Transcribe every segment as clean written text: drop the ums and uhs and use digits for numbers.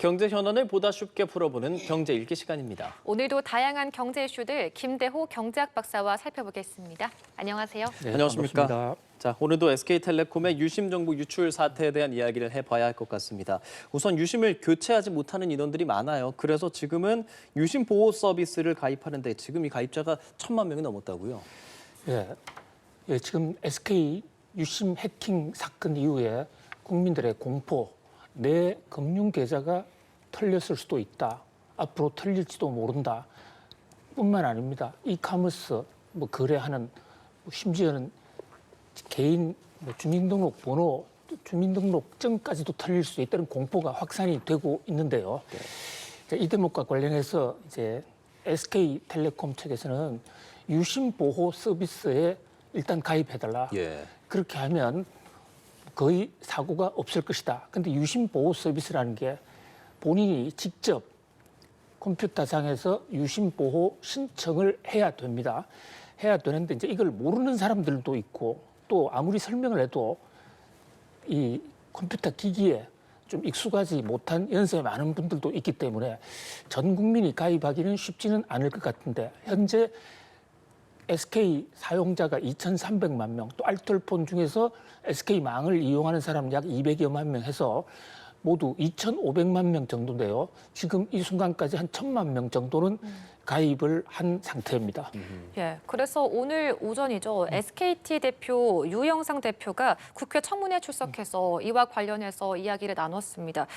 경제 현안을 보다 쉽게 풀어보는 경제 읽기 시간입니다. 오늘도 다양한 경제 이슈들 김대호 경제학 박사와 살펴보겠습니다. 안녕하세요. 네, 안녕하십니까? 반갑습니다. 자, 오늘도 SK텔레콤의 유심 정보 유출 사태에 대한 이야기를 해봐야 할 것 같습니다. 우선 유심을 교체하지 못하는 인원들이 많아요. 그래서 지금은 유심 보호 서비스를 가입하는데 지금 이 가입자가 1,000만 명이 넘었다고요? 지금 SK 유심 해킹 사건 이후에 국민들의 공포, 내 금융 계좌가 털렸을 수도 있다. 앞으로 털릴지도 모른다. 뿐만 아닙니다. 이카머스 거래하는 심지어는 개인 주민등록번호, 주민등록증까지도 털릴 수 있다는 공포가 확산이 되고 있는데요. 이 대목과 관련해서 이제 SK텔레콤 측에서는 유심 보호 서비스에 일단 가입해달라. 그렇게 하면 거의 사고가 없을 것이다. 근데 유심 보호 서비스라는 게 본인이 직접 컴퓨터상에서 유심 보호 신청을 해야 됩니다. 해야 되는데 이제 이걸 모르는 사람들도 있고 또 아무리 설명을 해도 이 컴퓨터 기기에 좀 익숙하지 못한 연세 많은 분들도 있기 때문에 전 국민이 가입하기는 쉽지는 않을 것 같은데 현재 SK 사용자가 2,300만 명, 또 알뜰폰 중에서 SK망을 이용하는 사람 약 200여만 명 해서 모두 2,500만 명 정도인데요. 지금 이 순간까지 한 1,000만 명 정도는 가입을 한 상태입니다. 그래서 오늘 오전이죠. SKT 대표 유영상 대표가 국회 청문회에 출석해서 이와 관련해서 이야기를 나눴습니다.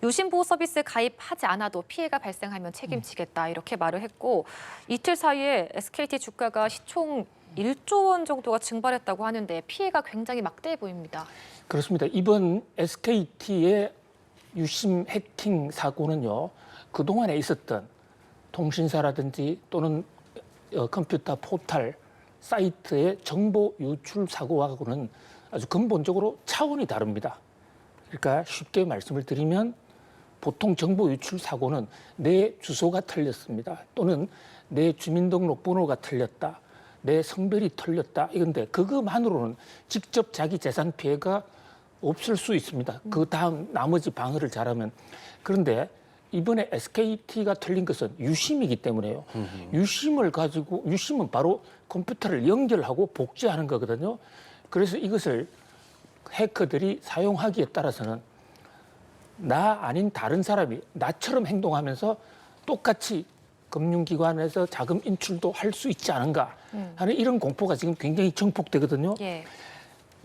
유심 보호 서비스 가입하지 않아도 피해가 발생하면 책임지겠다 이렇게 말을 했고 이틀 사이에 SKT 주가가 시총 1조 원 정도가 증발했다고 하는데 피해가 굉장히 막대해 보입니다. 그렇습니다. 이번 SKT의 유심 해킹 사고는요. 그동안에 있었던 통신사라든지 또는 컴퓨터 포털 사이트의 정보 유출 사고하고는 아주 근본적으로 차원이 다릅니다. 그러니까 쉽게 말씀을 드리면 보통 정보 유출 사고는 내 주소가 틀렸습니다. 또는 내 주민등록번호가 틀렸다. 내 성별이 틀렸다. 이건데 그것만으로는 직접 자기 재산 피해가 없을 수 있습니다. 그 다음 나머지 방어를 잘하면. 그런데 이번에 SKT가 틀린 것은 유심이기 때문에요. 유심을 가지고 유심은 바로 컴퓨터를 연결하고 복제하는 거거든요. 그래서 이것을 해커들이 사용하기에 따라서는 나 아닌 다른 사람이 나처럼 행동하면서 똑같이 금융기관에서 자금 인출도 할 수 있지 않은가 하는 이런 공포가 지금 굉장히 증폭되거든요.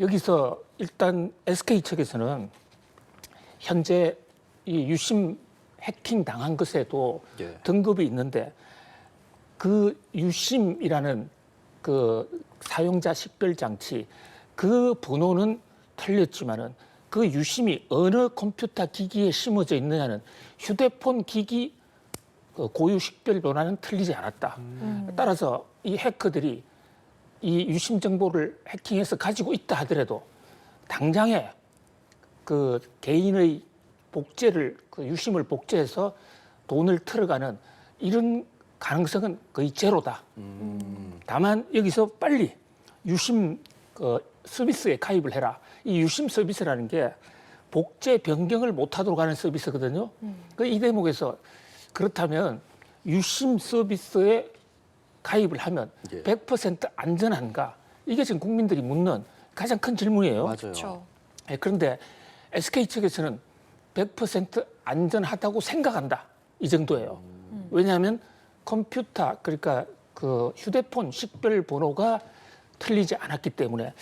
여기서 일단 SK 측에서는 현재 이 유심 해킹 당한 것에도 등급이 있는데 그 유심이라는 그 사용자 식별 장치 그 번호는 틀렸지만은 그 유심이 어느 컴퓨터 기기에 심어져 있느냐는 휴대폰 기기 고유 식별 번호는 틀리지 않았다. 따라서 이 해커들이 이 유심 정보를 해킹해서 가지고 있다 하더라도 당장에 그 개인의 복제를 그 유심을 복제해서 돈을 틀어가는 이런 가능성은 거의 제로다. 다만 여기서 빨리 유심 서비스에 가입을 해라. 이 유심 서비스라는 게 복제 변경을 못하도록 하는 서비스거든요. 이 대목에서 그렇다면 유심 서비스에 가입을 하면 100% 안전한가? 이게 지금 국민들이 묻는 가장 큰 질문이에요. 맞아요. 그런데 SK 측에서는 100% 안전하다고 생각한다. 이 정도예요. 왜냐하면 컴퓨터, 그러니까 그 휴대폰 식별 번호가 틀리지 않았기 때문에.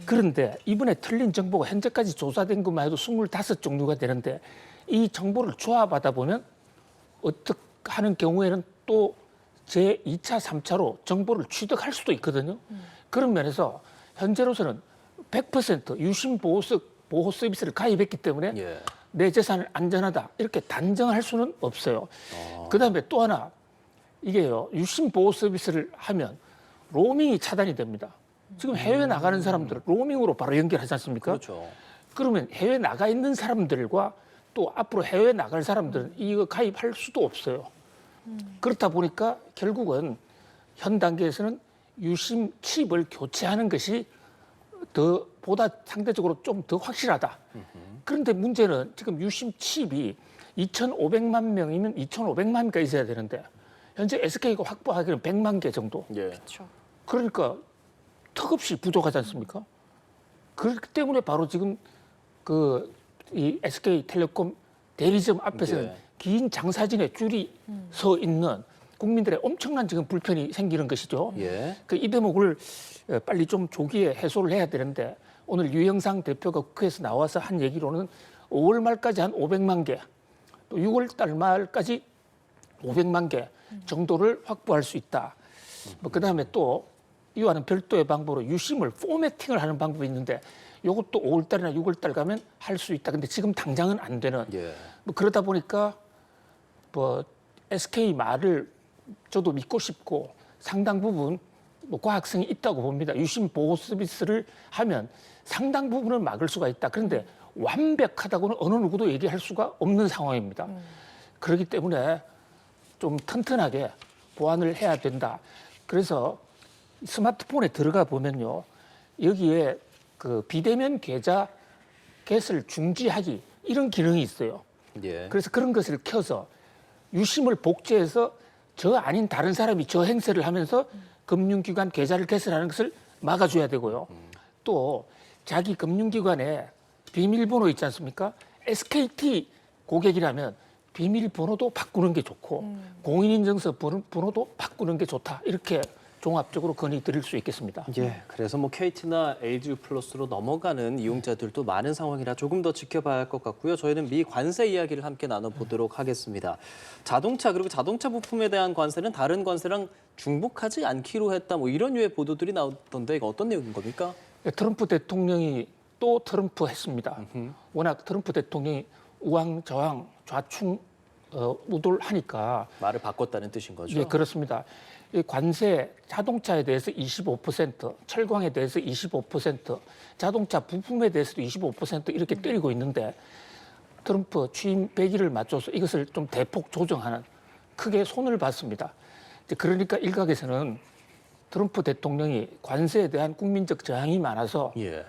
그런데 이번에 틀린 정보가 현재까지 조사된 것만 해도 25종류가 되는데 이 정보를 조합하다 보면 어떻게 하는 경우에는 또 제2차, 3차로 정보를 취득할 수도 있거든요. 그런 면에서 현재로서는 100% 유심 보호 서비스를 가입했기 때문에 내 재산은 안전하다 이렇게 단정할 수는 없어요. 그다음에 또 하나 이게요. 유심 보호 서비스를 하면 로밍이 차단이 됩니다. 지금 해외 나가는 사람들은 로밍으로 바로 연결하지 않습니까? 그렇죠. 그러면 해외 나가 있는 사람들과 또 앞으로 해외 나갈 사람들은 이거 가입할 수도 없어요. 그렇다 보니까 결국은 현 단계에서는 유심 칩을 교체하는 것이 보다 상대적으로 좀 더 확실하다. 그런데 문제는 지금 유심 칩이 2,500만 명이면 2,500만 개 있어야 되는데 현재 SK가 확보하기는 100만 개 정도. 예. 그렇죠. 그러니까 턱없이 부족하지 않습니까? 그렇기 때문에 바로 지금 이 SK텔레콤 대리점 앞에서는 예. 긴 장사진에 줄이 서 있는 국민들의 엄청난 지금 불편이 생기는 것이죠. 예. 이 대목을 빨리 좀 조기에 해소를 해야 되는데 오늘 유영상 대표가 국회에서 나와서 한 얘기로는 5월 말까지 한 500만 개, 또 6월 달 말까지 500만 개 정도를 확보할 수 있다. 그다음에 또 이와는 별도의 방법으로 유심을 포매팅을 하는 방법이 있는데 이것도 5월 달이나 6월 달 가면 할 수 있다. 근데 지금 당장은 안 되는. 예. 그러다 보니까 SK 말을 저도 믿고 싶고 상당 부분 과학성이 있다고 봅니다. 유심 보호 서비스를 하면 상당 부분을 막을 수가 있다. 그런데 완벽하다고는 어느 누구도 얘기할 수가 없는 상황입니다. 그렇기 때문에 좀 튼튼하게 보완을 해야 된다. 그래서 스마트폰에 들어가 보면요, 여기에 비대면 계좌 개설 중지하기 이런 기능이 있어요. 예. 그래서 그런 것을 켜서 유심을 복제해서 저 아닌 다른 사람이 저 행세를 하면서 금융기관 계좌를 개설하는 것을 막아줘야 되고요. 또 자기 금융기관에 비밀번호 있지 않습니까? SKT 고객이라면 비밀번호도 바꾸는 게 좋고 공인인증서 번호도 바꾸는 게 좋다. 이렇게 종합적으로 건의 드릴 수 있겠습니다. 예, 그래서 뭐 KT나 LG 플러스로 넘어가는 이용자들도 많은 상황이라 조금 더 지켜봐야 할 것 같고요. 저희는 미 관세 이야기를 함께 나눠보도록 하겠습니다. 자동차 그리고 자동차 부품에 대한 관세는 다른 관세랑 중복하지 않기로 했다. 뭐 이런 류의 보도들이 나오던데 이거 어떤 내용인 겁니까? 트럼프 대통령이 또 트럼프 했습니다. 워낙 트럼프 대통령이 우왕좌왕 좌충 우돌하니까 말을 바꿨다는 뜻인 거죠? 예, 그렇습니다. 이 관세 자동차에 대해서 25%, 철강에 대해서 25%, 자동차 부품에 대해서도 25% 이렇게 때리고 있는데 트럼프 취임 100일을 맞춰서 이것을 좀 대폭 조정하는 크게 손을 봤습니다. 그러니까 일각에서는 트럼프 대통령이 관세에 대한 국민적 저항이 많아서 예.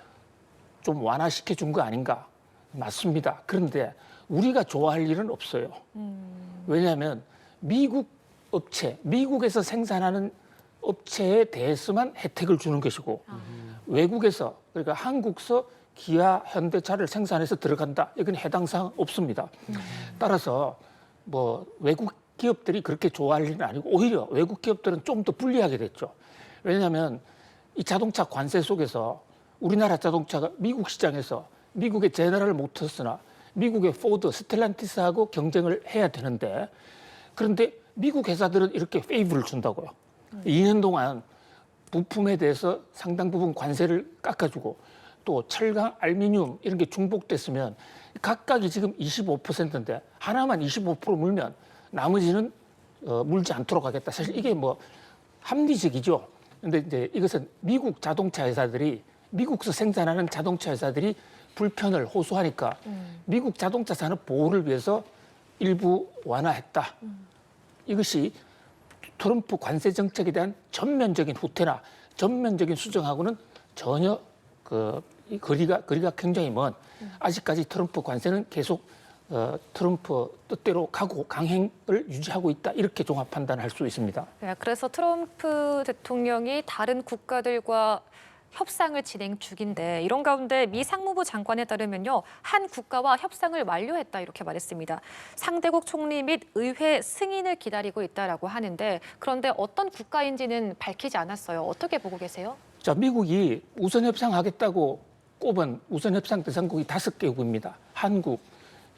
좀 완화시켜 준 거 아닌가? 맞습니다. 그런데 우리가 좋아할 일은 없어요. 왜냐하면 미국 업체, 미국에서 생산하는 업체에 대해서만 혜택을 주는 것이고 외국에서 그러니까 한국서 기아, 현대차를 생산해서 들어간다. 이건 해당 사항 없습니다. 따라서 뭐 외국 기업들이 그렇게 좋아할 일은 아니고 오히려 외국 기업들은 좀 더 불리하게 됐죠. 왜냐하면 이 자동차 관세 속에서 우리나라 자동차가 미국 시장에서 미국의 제너럴 모터스나 미국의 포드, 스텔란티스하고 경쟁을 해야 되는데 그런데 미국 회사들은 이렇게 페이브를 준다고요. 2년 동안 부품에 대해서 상당 부분 관세를 깎아주고 또 철강, 알루미늄 이런 게 중복됐으면 각각이 지금 25%인데 하나만 25% 물면 나머지는 물지 않도록 하겠다. 사실 이게 뭐 합리적이죠. 근데 이제 이것은 미국 자동차 회사들이 미국에서 생산하는 자동차 회사들이 불편을 호소하니까 미국 자동차 산업 보호를 위해서 일부 완화했다. 이것이 트럼프 관세 정책에 대한 전면적인 후퇴나 전면적인 수정하고는 전혀 거리가 굉장히 먼 아직까지 트럼프 관세는 계속 트럼프 뜻대로 가고 강행을 유지하고 있다. 이렇게 종합 판단할 수 있습니다. 네, 그래서 트럼프 대통령이 다른 국가들과 협상을 진행 중인데 이런 가운데 미 상무부 장관에 따르면요. 한 국가와 협상을 완료했다 이렇게 말했습니다. 상대국 총리 및 의회 승인을 기다리고 있다라고 하는데 그런데 어떤 국가인지는 밝히지 않았어요. 어떻게 보고 계세요? 자, 미국이 우선 협상하겠다고 꼽은 우선 협상 대상국이 5개국입니다. 한국,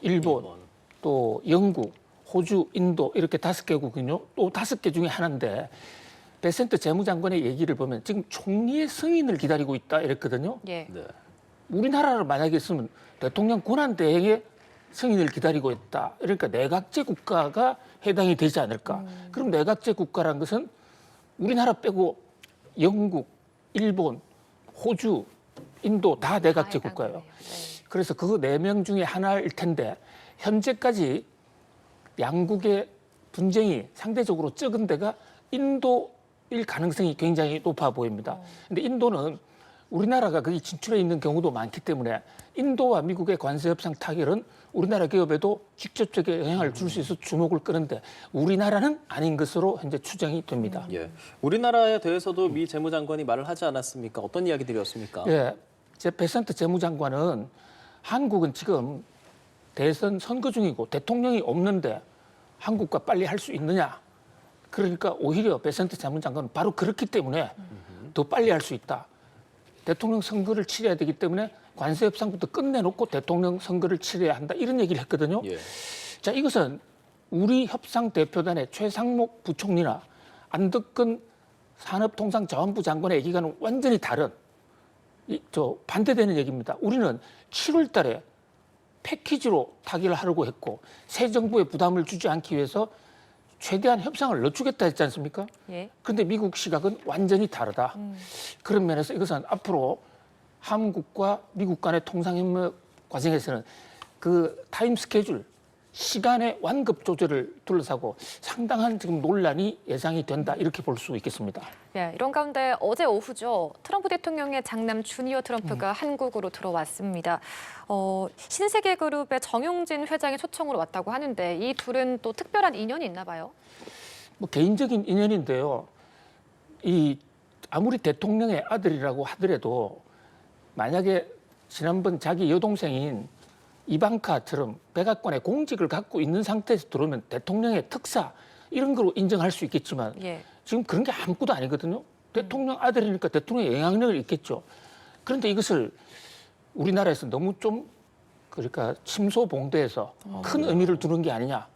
일본, 또 영국, 호주, 인도 이렇게 5개국은요. 또 5개 중에 하나인데 베센트 재무장관의 얘기를 보면 지금 총리의 승인을 기다리고 있다 이랬거든요. 예. 네. 우리나라를 만약에 있으면 대통령 권한 대행의 승인을 기다리고 있다. 그러니까 내각제 국가가 해당이 되지 않을까. 그럼 내각제 국가란 것은 우리나라 빼고 영국, 일본, 호주, 인도 다 내각제 국가예요. 네. 그래서 그 4명 중에 하나일 텐데 현재까지 양국의 분쟁이 상대적으로 적은 데가 인도일 가능성이 굉장히 높아 보입니다. 근데 인도는 우리나라가 거기 진출해 있는 경우도 많기 때문에 인도와 미국의 관세 협상 타결은 우리나라 기업에도 직접적인 영향을 줄 수 있어 주목을 끄는데 우리나라는 아닌 것으로 현재 추정이 됩니다. 예. 우리나라에 대해서도 미 재무장관이 말을 하지 않았습니까? 어떤 이야기들이었습니까? 예, 제 베센트 재무장관은 한국은 지금 대선 선거 중이고 대통령이 없는데 한국과 빨리 할 수 있느냐? 그러니까 오히려 베센트 재무장관은 바로 그렇기 때문에 더 빨리 할 수 있다. 대통령 선거를 치러야 되기 때문에 관세 협상부터 끝내놓고 대통령 선거를 치러야 한다. 이런 얘기를 했거든요. 예. 자, 이것은 우리 협상 대표단의 최상목 부총리나 안덕근 산업통상자원부 장관의 얘기와는 완전히 다른 반대되는 얘기입니다. 우리는 7월 달에 패키지로 타결을 하려고 했고 새 정부에 부담을 주지 않기 위해서 최대한 협상을 늦추겠다 했지 않습니까? 예. 그런데 미국 시각은 완전히 다르다. 그런 면에서 이것은 앞으로 한국과 미국 간의 통상협력 과정에서는 그 타임 스케줄, 시간의 완급 조절을 둘러싸고 상당한 지금 논란이 예상이 된다. 이렇게 볼 수 있겠습니다. 예, 이런 가운데 어제 오후죠. 트럼프 대통령의 장남 주니어 트럼프가 한국으로 들어왔습니다. 신세계그룹의 정용진 회장의 초청으로 왔다고 하는데 이 둘은 또 특별한 인연이 있나 봐요. 뭐 개인적인 인연인데요. 아무리 대통령의 아들이라고 하더라도 만약에 지난번 자기 여동생인 이방카처럼 백악관의 공직을 갖고 있는 상태에서 들어오면 대통령의 특사 이런 거로 인정할 수 있겠지만 예. 지금 그런 게 아무것도 아니거든요. 대통령 아들이니까 대통령의 영향력을 있겠죠. 그런데 이것을 우리나라에서 너무 좀 그러니까 침소봉대해서 큰 의미를 두는 게 아니냐.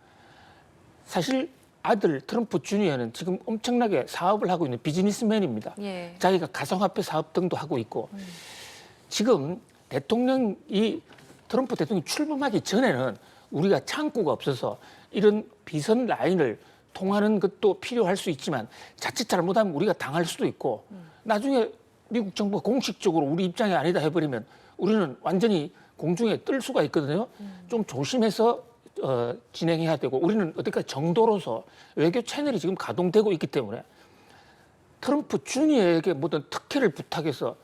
사실 아들 트럼프 주니어는 지금 엄청나게 사업을 하고 있는 비즈니스맨입니다. 예. 자기가 가상화폐 사업 등도 하고 있고 지금 트럼프 대통령이 출범하기 전에는 우리가 창구가 없어서 이런 비선 라인을 통하는 것도 필요할 수 있지만 자칫 잘못하면 우리가 당할 수도 있고 나중에 미국 정부가 공식적으로 우리 입장이 아니다 해버리면 우리는 완전히 공중에 뜰 수가 있거든요. 좀 조심해서 진행해야 되고 우리는 어디까지 정도로서 외교 채널이 지금 가동되고 있기 때문에 트럼프 주니어에게 모든 특혜를 부탁해서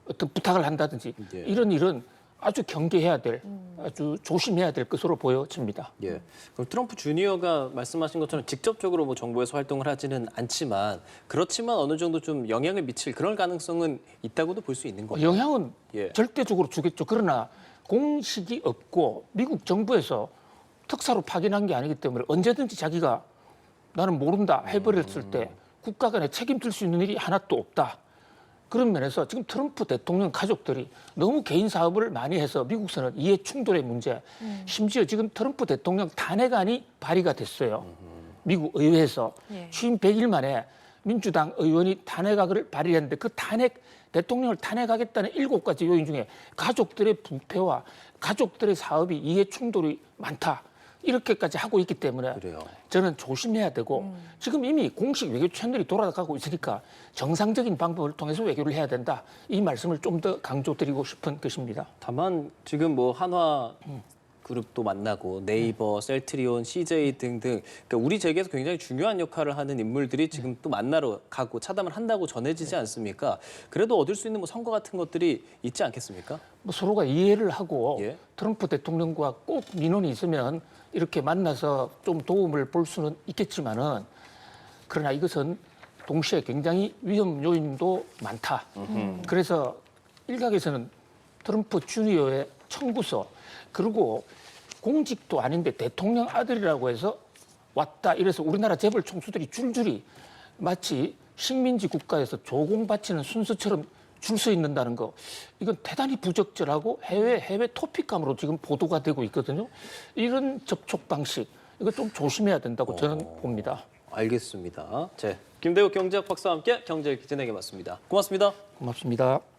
어떤 부탁을 한다든지 예. 이런 일은 아주 경계해야 될, 아주 조심해야 될 것으로 보여집니다. 예. 그럼 트럼프 주니어가 말씀하신 것처럼 직접적으로 뭐 정부에서 활동을 하지는 않지만 그렇지만 어느 정도 좀 영향을 미칠 그런 가능성은 있다고도 볼 수 있는 거예요. 영향은 예. 절대적으로 주겠죠. 그러나 공식이 없고 미국 정부에서 특사로 파견한 게 아니기 때문에 언제든지 자기가 나는 모른다 해버렸을 때 국가 간에 책임질 수 있는 일이 하나도 없다. 그런 면에서 지금 트럼프 대통령 가족들이 너무 개인 사업을 많이 해서 미국에서는 이해 충돌의 문제, 심지어 지금 트럼프 대통령 탄핵안이 발의가 됐어요. 미국 의회에서 예. 취임 100일 만에 민주당 의원이 탄핵안을 발의했는데 그 대통령을 탄핵하겠다는 7가지 요인 중에 가족들의 부패와 가족들의 사업이 이해 충돌이 많다. 이렇게까지 하고 있기 때문에 그래요. 저는 조심해야 되고 지금 이미 공식 외교 채널이 돌아가고 있으니까 정상적인 방법을 통해서 외교를 해야 된다. 이 말씀을 좀 더 강조드리고 싶은 것입니다. 다만 지금 뭐 한화 그룹도 만나고 네이버, 셀트리온, CJ 등등 그러니까 우리 재계에서 굉장히 중요한 역할을 하는 인물들이 지금 또 만나러 가고 차담을 한다고 전해지지 않습니까? 그래도 얻을 수 있는 뭐 선거 같은 것들이 있지 않겠습니까? 뭐 서로가 이해를 하고 예. 트럼프 대통령과 꼭 민원이 있으면 이렇게 만나서 좀 도움을 볼 수는 있겠지만은 그러나 이것은 동시에 굉장히 위험 요인도 많다. 그래서 일각에서는 트럼프 주니어의 청구서 그리고 공직도 아닌데 대통령 아들이라고 해서 왔다. 이래서 우리나라 재벌 총수들이 줄줄이 마치 식민지 국가에서 조공 바치는 순서처럼 줄 서 있는다는 거. 이건 대단히 부적절하고 해외 토픽감으로 지금 보도가 되고 있거든요. 이런 접촉 방식, 이거 좀 조심해야 된다고 저는 봅니다. 알겠습니다. 김대욱 경제학 박사와 함께 경제 진행해 봤습니다. 고맙습니다. 고맙습니다.